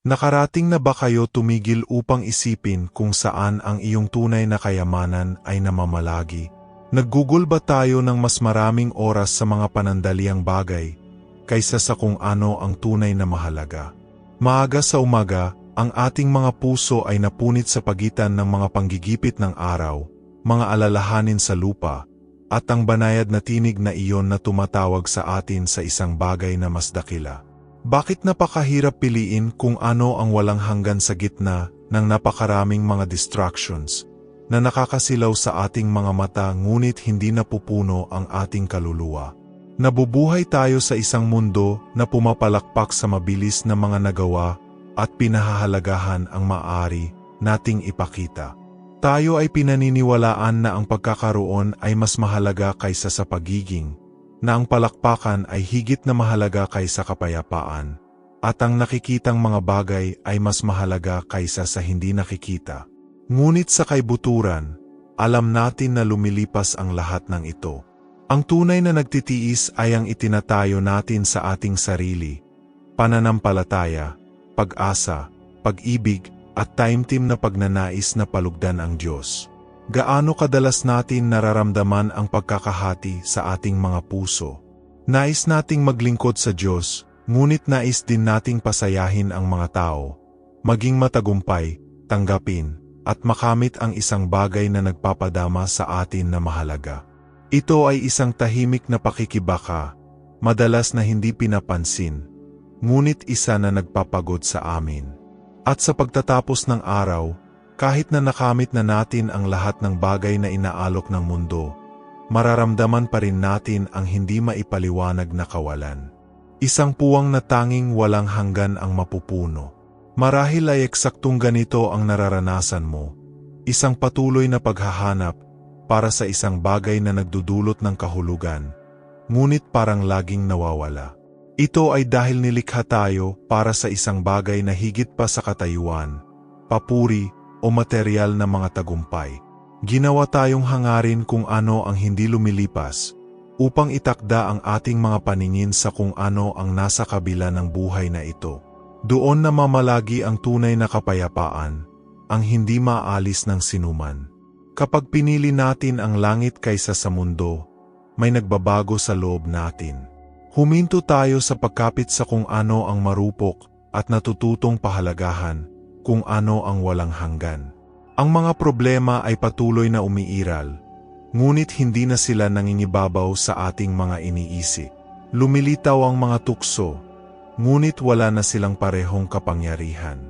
Nakarating na ba kayo tumigil upang isipin kung saan ang iyong tunay na kayamanan ay namamalagi? Naggugol ba tayo ng mas maraming oras sa mga panandaliang bagay kaysa sa kung ano ang tunay na mahalaga? Maaga sa umaga, ang ating mga puso ay napunit sa pagitan ng mga panggigipit ng araw, mga alalahanin sa lupa, at ang banayad na tinig na iyon na tumatawag sa atin sa isang bagay na mas dakila. Bakit napakahirap piliin kung ano ang walang hanggan sa gitna ng napakaraming mga distractions na nakakasilaw sa ating mga mata ngunit hindi napupuno ang ating kaluluwa? Nabubuhay tayo sa isang mundo na pumapalakpak sa mabilis na mga nagawa at pinahahalagahan ang maaari nating ipakita. Tayo ay pinaniniwalaan na ang pagkakaroon ay mas mahalaga kaysa sa pagiging, na ang palakpakan ay higit na mahalaga kaysa kapayapaan, at ang nakikitang mga bagay ay mas mahalaga kaysa sa hindi nakikita. Ngunit sa kaibuturan, alam natin na lumilipas ang lahat ng ito. Ang tunay na nagtitiis ay ang itinatayo natin sa ating sarili, pananampalataya, pag-asa, pag-ibig, at taimtim na pagnanais na palugdan ang Diyos. Gaano kadalas natin nararamdaman ang pagkakahati sa ating mga puso? Nais nating maglingkod sa Diyos, ngunit nais din nating pasayahin ang mga tao, maging matagumpay, tanggapin, at makamit ang isang bagay na nagpapadama sa atin na mahalaga. Ito ay isang tahimik na pakikibaka, madalas na hindi pinapansin, ngunit isa na nagpapagod sa amin. At sa pagtatapos ng araw, kahit na nakamit na natin ang lahat ng bagay na inaalok ng mundo, mararamdaman pa rin natin ang hindi maipaliwanag na kawalan. Isang puwang na tanging walang hanggan ang mapupuno. Marahil ay eksaktong ganito ang nararanasan mo, isang patuloy na paghahanap para sa isang bagay na nagdudulot ng kahulugan, ngunit parang laging nawawala. Ito ay dahil nilikha tayo para sa isang bagay na higit pa sa katayuan, papuri, o material na mga tagumpay. Ginawa tayong hangarin kung ano ang hindi lumilipas, upang itakda ang ating mga paningin sa kung ano ang nasa kabila ng buhay na ito. Doon na mamalagi ang tunay na kapayapaan, ang hindi maalis ng sinuman. Kapag pinili natin ang langit kaysa sa mundo, may nagbabago sa loob natin. Huminto tayo sa pagkapit sa kung ano ang marupok at natututong pahalagahan, kung ano ang walang hanggan. Ang mga problema ay patuloy na umiiral, ngunit hindi na sila nangingibabaw sa ating mga iniisip. Lumilitaw ang mga tukso, ngunit wala na silang parehong kapangyarihan.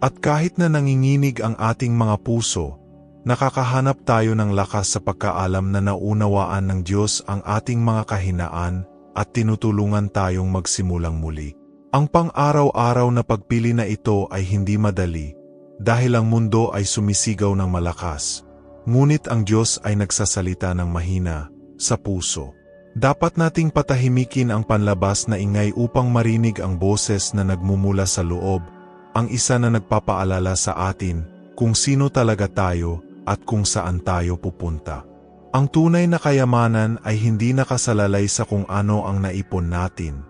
At kahit na nanginginig ang ating mga puso, nakakahanap tayo ng lakas sa pagkaalam na naunawaan ng Diyos ang ating mga kahinaan at tinutulungan tayong magsimulang muli. Ang pang-araw-araw na pagpili na ito ay hindi madali, dahil ang mundo ay sumisigaw ng malakas, ngunit ang Diyos ay nagsasalita ng mahina, sa puso. Dapat nating patahimikin ang panlabas na ingay upang marinig ang boses na nagmumula sa loob, ang isa na nagpapaalala sa atin kung sino talaga tayo at kung saan tayo pupunta. Ang tunay na kayamanan ay hindi nakasalalay sa kung ano ang naipon natin,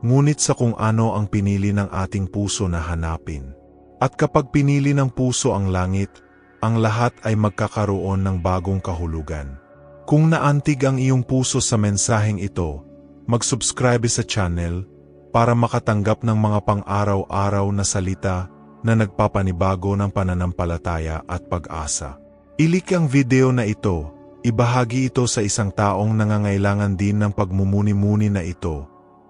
ngunit sa kung ano ang pinili ng ating puso na hanapin. At kapag pinili ng puso ang langit, ang lahat ay magkakaroon ng bagong kahulugan. Kung naantig ang iyong puso sa mensaheng ito, mag-subscribe sa channel para makatanggap ng mga pang-araw-araw na salita na nagpapanibago ng pananampalataya at pag-asa. I-like ang video na ito, ibahagi ito sa isang taong nangangailangan din ng pagmumuni-muni na ito,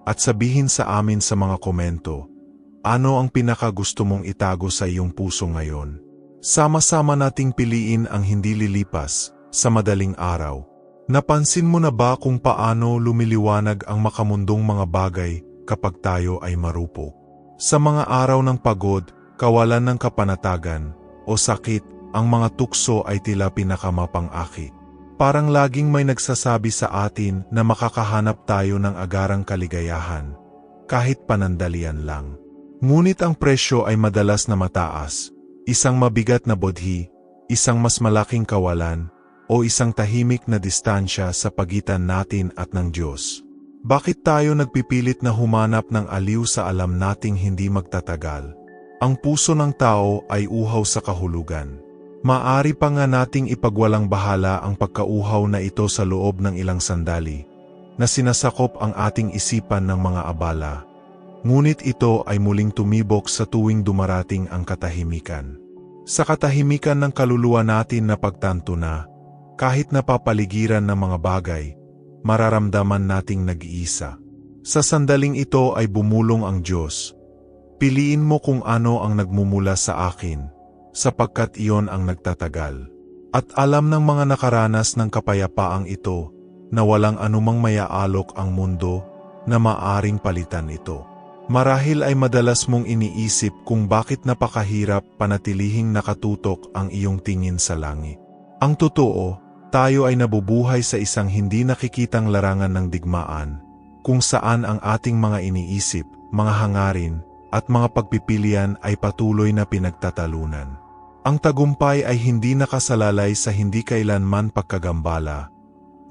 at sabihin sa amin sa mga komento, ano ang pinakagusto mong itago sa iyong puso ngayon? Sama-sama nating piliin ang hindi lilipas sa madaling araw. Napansin mo na ba kung paano lumiliwanag ang makamundong mga bagay kapag tayo ay marupok? Sa mga araw ng pagod, kawalan ng kapanatagan, o sakit, ang mga tukso ay tila pinakamapang-akit. Parang laging may nagsasabi sa atin na makakahanap tayo ng agarang kaligayahan, kahit panandalian lang. Ngunit ang presyo ay madalas na mataas, isang mabigat na bodhi, isang mas malaking kawalan, o isang tahimik na distansya sa pagitan natin at ng Diyos. Bakit tayo nagpipilit na humanap ng aliw sa alam nating hindi magtatagal? Ang puso ng tao ay uhaw sa kahulugan. Maari pa nga nating ipagwalang bahala ang pagkauhaw na ito sa loob ng ilang sandali, na sinasakop ang ating isipan ng mga abala. Ngunit ito ay muling tumibok sa tuwing dumarating ang katahimikan. Sa katahimikan ng kaluluwa natin na pagtanto na, kahit napapaligiran ng mga bagay, mararamdaman nating nag-iisa. Sa sandaling ito ay bumulong ang Diyos. Piliin mo kung ano ang nagmumula sa akin, sapagkat iyon ang nagtatagal. At alam ng mga nakaranas ng kapayapaang ito, na walang anumang mayaalok ang mundo, na maaring palitan ito. Marahil ay madalas mong iniisip kung bakit napakahirap panatilihing nakatutok ang iyong tingin sa langit. Ang totoo, tayo ay nabubuhay sa isang hindi nakikitang larangan ng digmaan, kung saan ang ating mga iniisip, mga hangarin, at mga pagpipilian ay patuloy na pinagtatalunan. Ang tagumpay ay hindi nakasalalay sa hindi kailanman pagkagambala,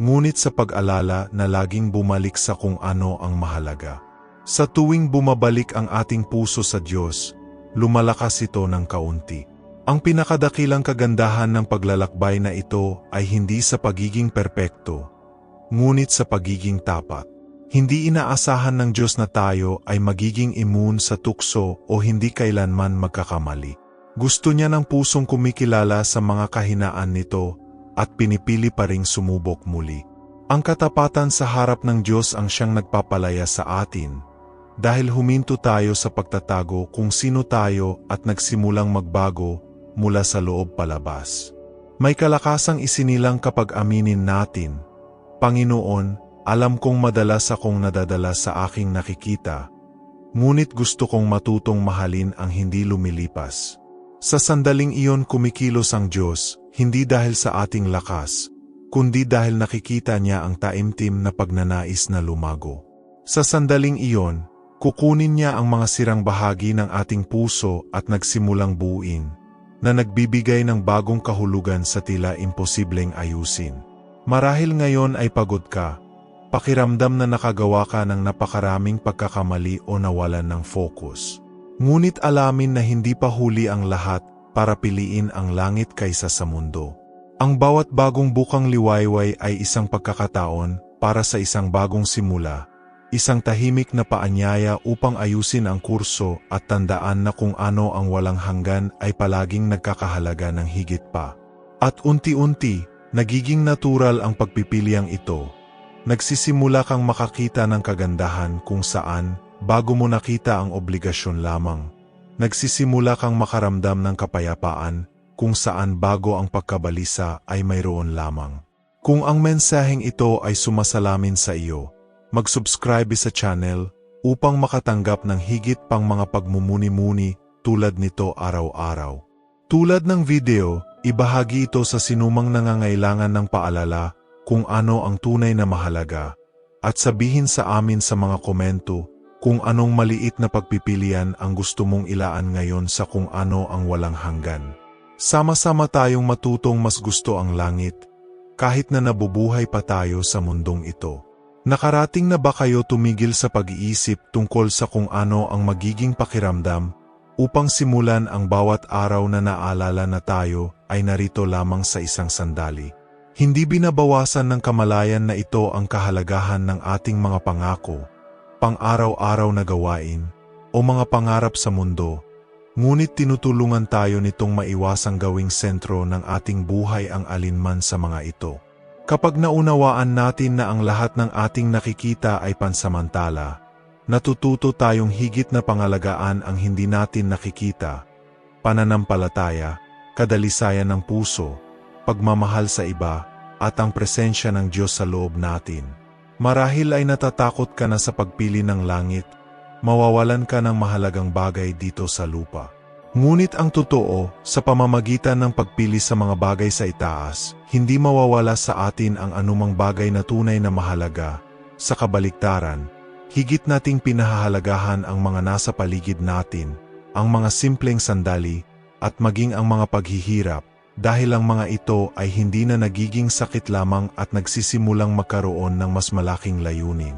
ngunit sa pag-alala na laging bumalik sa kung ano ang mahalaga. Sa tuwing bumabalik ang ating puso sa Diyos, lumalakas ito ng kaunti. Ang pinakadakilang kagandahan ng paglalakbay na ito ay hindi sa pagiging perpekto, ngunit sa pagiging tapat. Hindi inaasahan ng Diyos na tayo ay magiging immune sa tukso o hindi kailanman magkakamali. Gusto niya ng pusong kumikilala sa mga kahinaan nito at pinipili pa ring sumubok muli. Ang katapatan sa harap ng Diyos ang siyang nagpapalaya sa atin, dahil huminto tayo sa pagtatago kung sino tayo at nagsimulang magbago mula sa loob palabas. May kalakasang isinilang kapag aminin natin, Panginoon, alam kong madalas akong nadadala sa aking nakikita, ngunit gusto kong matutong mahalin ang hindi lumilipas. Sa sandaling iyon kumikilos ang Diyos, hindi dahil sa ating lakas, kundi dahil nakikita niya ang taimtim na pagnanais na lumago. Sa sandaling iyon, kukunin niya ang mga sirang bahagi ng ating puso at nagsimulang buuin, na nagbibigay ng bagong kahulugan sa tila imposibleng ayusin. Marahil ngayon ay pagod ka, pakiramdam na nakagawa ka ng napakaraming pagkakamali o nawalan ng focus. Ngunit alamin na hindi pa huli ang lahat para piliin ang langit kaysa sa mundo. Ang bawat bagong bukang liwayway ay isang pagkakataon para sa isang bagong simula, isang tahimik na paanyaya upang ayusin ang kurso at tandaan na kung ano ang walang hanggan ay palaging nagkakahalaga ng higit pa. At unti-unti, nagiging natural ang pagpipiliang ito. Nagsisimula kang makakita ng kagandahan kung saan, bago mo nakita ang obligasyon lamang. Nagsisimula kang makaramdam ng kapayapaan, kung saan bago ang pagkabalisa ay mayroon lamang. Kung ang mensaheng ito ay sumasalamin sa iyo, mag-subscribe sa channel upang makatanggap ng higit pang mga pagmumuni-muni tulad nito araw-araw. Tulad ng video, ibahagi ito sa sinumang nangangailangan ng paalala kung ano ang tunay na mahalaga, at sabihin sa amin sa mga komento kung anong maliit na pagpipilian ang gusto mong ilaan ngayon sa kung ano ang walang hanggan. Sama-sama tayong matutong mas gusto ang langit, kahit na nabubuhay pa tayo sa mundong ito. Nakarating na ba kayo tumigil sa pag-iisip tungkol sa kung ano ang magiging pakiramdam upang simulan ang bawat araw na naalala na tayo ay narito lamang sa isang sandali? Hindi binabawasan ng kamalayan na ito ang kahalagahan ng ating mga pangako, pang-araw-araw na gawain, o mga pangarap sa mundo, ngunit tinutulungan tayo nitong maiwasang gawing sentro ng ating buhay ang alinman sa mga ito. Kapag naunawaan natin na ang lahat ng ating nakikita ay pansamantala, natututo tayong higit na pangalagaan ang hindi natin nakikita, pananampalataya, kadalisayan ng puso, pagmamahal sa iba, at ang presensya ng Diyos sa loob natin. Marahil ay natatakot ka na sa pagpili ng langit, mawawalan ka ng mahalagang bagay dito sa lupa. Ngunit ang totoo, sa pamamagitan ng pagpili sa mga bagay sa itaas, hindi mawawala sa atin ang anumang bagay na tunay na mahalaga. Sa kabaliktaran, higit nating pinahahalagahan ang mga nasa paligid natin, ang mga simpleng sandali, at maging ang mga paghihirap, dahil ang mga ito ay hindi na nagiging sakit lamang at nagsisimulang magkaroon ng mas malaking layunin.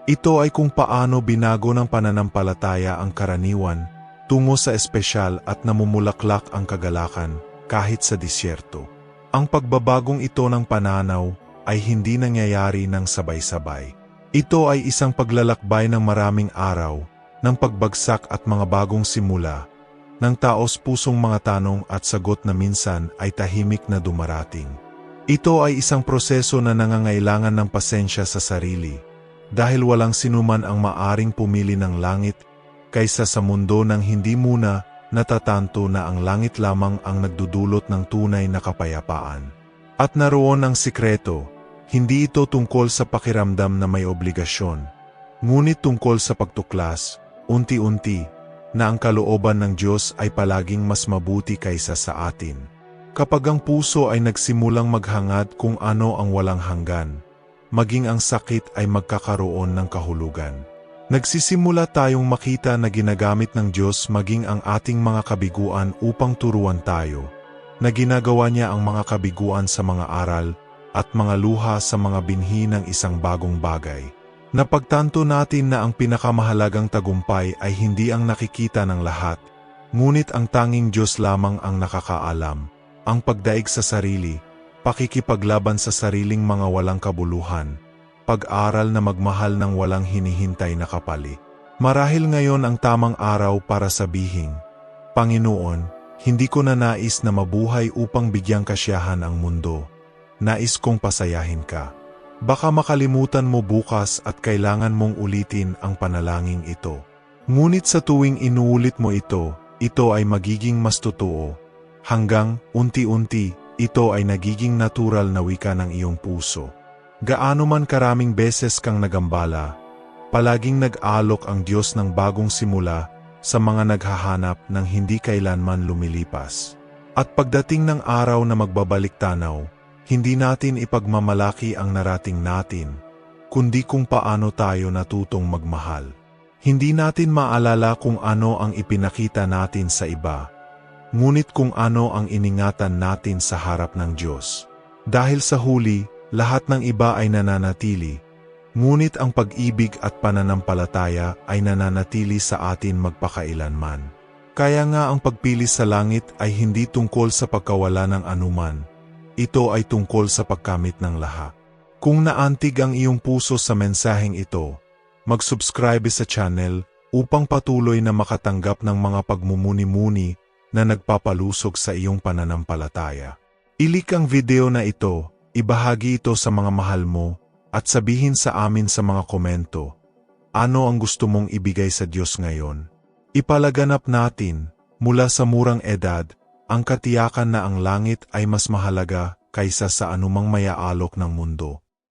Ito ay kung paano binago ng pananampalataya ang karaniwan, tungo sa espesyal at namumulaklak ang kagalakan kahit sa disyerto. Ang pagbabagong ito ng pananaw ay hindi nangyayari ng sabay-sabay. Ito ay isang paglalakbay ng maraming araw, ng pagbagsak at mga bagong simula, ng taos-pusong mga tanong at sagot na minsan ay tahimik na dumarating. Ito ay isang proseso na nangangailangan ng pasensya sa sarili, dahil walang sinuman ang maaring pumili ng langit kaysa sa mundo ng hindi muna natatanto na ang langit lamang ang nagdudulot ng tunay na kapayapaan. At naroon ang sikreto, hindi ito tungkol sa pakiramdam na may obligasyon, ngunit tungkol sa pagtuklas, unti-unti, na ang kalooban ng Diyos ay palaging mas mabuti kaysa sa atin. Kapag ang puso ay nagsimulang maghangad kung ano ang walang hanggan, maging ang sakit ay magkakaroon ng kahulugan. Nagsisimula tayong makita na ginagamit ng Diyos maging ang ating mga kabiguan upang turuan tayo, na ginagawa niya ang mga kabiguan sa mga aral at mga luha sa mga binhi ng isang bagong bagay. Napagtanto natin na ang pinakamahalagang tagumpay ay hindi ang nakikita ng lahat, ngunit ang tanging Diyos lamang ang nakakaalam. Ang pagdaig sa sarili, pakikipaglaban sa sariling mga walang kabuluhan, pag-aral na magmahal ng walang hinihintay na kapalit. Marahil ngayon ang tamang araw para sabihin, Panginoon, hindi ko na nais na mabuhay upang bigyang kasiyahan ang mundo. Nais kong pasayahin ka. Baka makalimutan mo bukas at kailangan mong ulitin ang panalangin ito. Ngunit sa tuwing inuulit mo ito ay magiging mas totoo. Hanggang, unti-unti, ito ay nagiging natural na wika ng iyong puso. Gaano man karaming beses kang nagambala, palaging nag-alok ang Diyos ng bagong simula sa mga naghahanap ng hindi kailanman lumilipas. At pagdating ng araw na magbabalik tanaw, hindi natin ipagmamalaki ang narating natin, kundi kung paano tayo natutong magmahal. Hindi natin maalala kung ano ang ipinakita natin sa iba, ngunit kung ano ang iningatan natin sa harap ng Diyos. Dahil sa huli, lahat ng iba ay nananatili, ngunit ang pag-ibig at pananampalataya ay nananatili sa atin magpakailanman. Kaya nga ang pagpili sa langit ay hindi tungkol sa pagkawala ng anuman, ito ay tungkol sa pagkamit ng lahat. Kung naantig ang iyong puso sa mensaheng ito, mag-subscribe sa channel upang patuloy na makatanggap ng mga pagmumuni-muni na nagpapalusog sa iyong pananampalataya. I-like ang video na ito, ibahagi ito sa mga mahal mo, at sabihin sa amin sa mga komento, ano ang gusto mong ibigay sa Diyos ngayon. Ipalaganap natin, mula sa murang edad, ang katiyakan na ang langit ay mas mahalaga kaysa sa anumang mayaalok ng mundo.